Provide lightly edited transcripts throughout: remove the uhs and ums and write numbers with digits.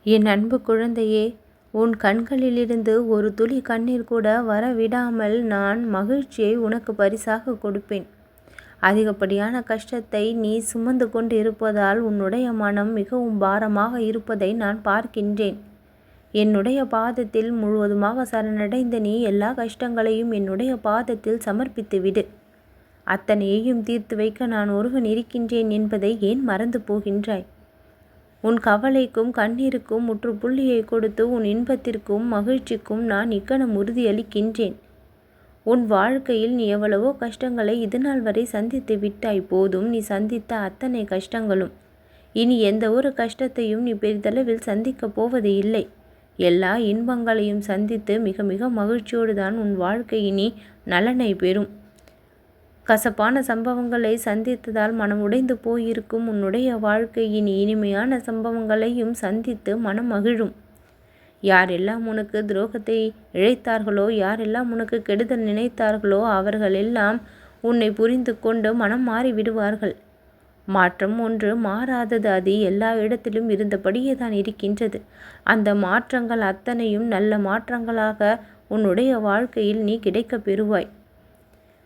என் அன்பு குழந்தையே, உன் கண்களிலிருந்து ஒரு துளி கண்ணீர் கூட வரவிடாமல் நான் மகிழ்ச்சியை உனக்கு பரிசாக கொடுப்பேன். அதிகப்படியான கஷ்டத்தை நீ சுமந்து கொண்டு இருப்பதால் உன்னுடைய மனம் மிகவும் பாரமாக இருப்பதை நான் பார்க்கின்றேன். என்னுடைய பாதத்தில் முழுவதுமாக சரணடைந்த நீ எல்லா கஷ்டங்களையும் என்னுடைய பாதத்தில் சமர்ப்பித்து விடு. அத்தனையையும் தீர்த்து வைக்க நான் ஒருவன் இருக்கின்றேன் என்பதை ஏன் மறந்து போகின்றாய்? உன் கவலைக்கும் கண்ணீருக்கும் முற்றுப்புள்ளியை கொடுத்து உன் இன்பத்திற்கும் மகிழ்ச்சிக்கும் நான் இக்கணம் உறுதியளிக்கின்றேன். உன் வாழ்க்கையில் நீ எவ்வளவோ கஷ்டங்களை இதுநாள் வரை சந்தித்து விட்டாய். போதும், நீ சந்தித்த அத்தனை கஷ்டங்களும். இனி எந்த ஒரு கஷ்டத்தையும் நீ பெரிதளவில் சந்திக்கப் போவது இல்லை. எல்லா இன்பங்களையும் சந்தித்து மிக மிக மகிழ்ச்சியோடு தான் உன் வாழ்க்கை இனி நலனை பெறும். கசப்பான சம்பவங்களை சந்தித்ததால் மனம் உடைந்து போயிருக்கும் உன்னுடைய வாழ்க்கை இனி இனிமையான சம்பவங்களையும் சந்தித்து மனம் மகிழும். யாரெல்லாம் உனக்கு துரோகத்தை இழைத்தார்களோ, யாரெல்லாம் உனக்கு கெடுதல் நினைத்தார்களோ அவர்களெல்லாம் உன்னை புரிந்து கொண்டு மனம் மாறி விடுவார்கள். மாற்றம் ஒன்று மாறாதது, அது எல்லா இடத்திலும் இருந்தபடியே தான் இருக்கின்றது. அந்த மாற்றங்கள் அத்தனையும் நல்ல மாற்றங்களாக உன்னுடைய வாழ்க்கையில் நீ கிடைக்க பெறுவாய்.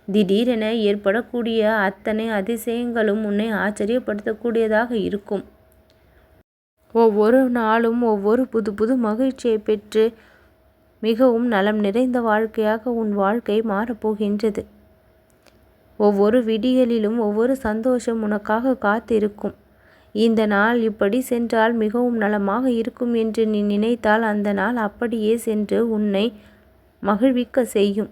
திடீரென ஏற்படக்கூடிய அத்தனை அதிசயங்களும் உன்னை ஆச்சரியப்படுத்தக்கூடியதாக இருக்கும். ஒவ்வொரு நாளும் ஒவ்வொரு புது புது மகிழ்ச்சியை பெற்று மிகவும் நலம் நிறைந்த வாழ்க்கையாக உன் வாழ்க்கை மாறப்போகின்றது. ஒவ்வொரு விடியலிலும் ஒவ்வொரு சந்தோஷம் உனக்காக காத்திருக்கும். இந்த நாள் இப்படி சென்றால் மிகவும் நலமாக இருக்கும் என்று நீ நினைத்தால் அந்த நாள் அப்படியே சென்று உன்னை மகிழ்விக்க செய்யும்.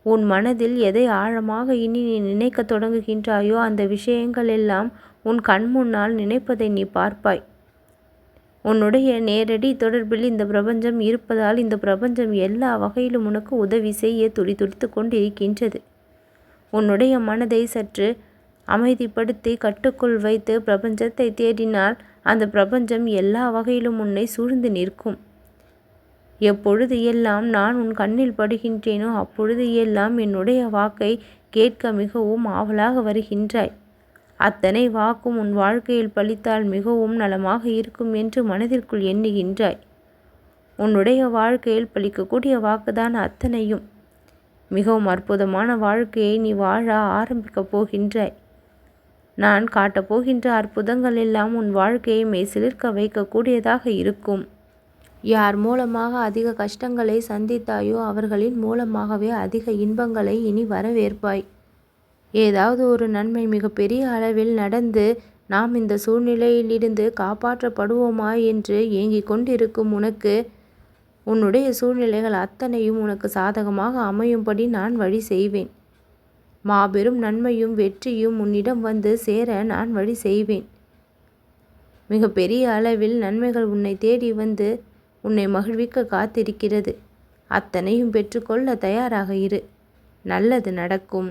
உன் மனதில் எதை ஆழமாக இனி நீ நினைக்க தொடங்குகின்றாயோ அந்த விஷயங்கள் எல்லாம் உன் கண் முன்னால் நினைப்பதை நீ பார்ப்பாய். உன்னுடைய நேரடி தொடர்பில் இந்த பிரபஞ்சம் இருப்பதால் இந்த பிரபஞ்சம் எல்லா வகையிலும் உனக்கு உதவி செய்ய துடிதுடித்து கொண்டிருக்கின்றது. உன்னுடைய மனதை சற்று அமைதிப்படுத்தி கட்டுக்குள் வைத்து பிரபஞ்சத்தை தேடினால் அந்த பிரபஞ்சம் எல்லா வகையிலும் உன்னை சூழ்ந்து நிற்கும். எப்பொழுது எல்லாம் நான் உன் கண்ணில் படுகின்றேனோ அப்பொழுது எல்லாம் என்னுடைய வாக்கை கேட்க மிகவும் ஆவலாக வருகின்றாய். அத்தனை வாக்கும் உன் வாழ்க்கையில் பலித்தால் மிகவும் நலமாக இருக்கும் என்று மனதிற்குள் எண்ணுகின்றாய். உன்னுடைய வாழ்க்கையில் பலிக்கக்கூடிய வாக்குதான் அத்தனையும். மிகவும் அற்புதமான வாழ்க்கையை நீ வாழ ஆரம்பிக்கப் போகின்றாய். நான் காட்டப்போகின்ற அற்புதங்கள் எல்லாம் உன் வாழ்க்கையை மெய்சிலிர்க்க வைக்கக்கூடியதாக இருக்கும். யார் மூலமாக அதிக கஷ்டங்களை சந்தித்தாயோ அவர்களின் மூலமாகவே அதிக இன்பங்களை இனி வரவேற்பாய். ஏதாவது ஒரு நன்மை மிகப்பெரிய அளவில் நடந்து நாம் இந்த சூழ்நிலையிலிருந்து காப்பாற்றப்படுவோமா என்று ஏங்கிக் கொண்டிருக்கும் உனக்கு உன்னுடைய சூழ்நிலைகள் அத்தனையும் உனக்கு சாதகமாக அமையும்படி நான் வழி செய்வேன். மாபெரும் நன்மையும் வெற்றியும் உன்னிடம் வந்து சேர நான் வழி செய்வேன். மிக பெரிய அளவில் நன்மைகள் உன்னை தேடி வந்து உன்னை மகிழ்விக்க காத்திருக்கிறது. அத்தனையும் பெற்றுக்கொள்ள தயாராக இரு. நல்லது நடக்கும்.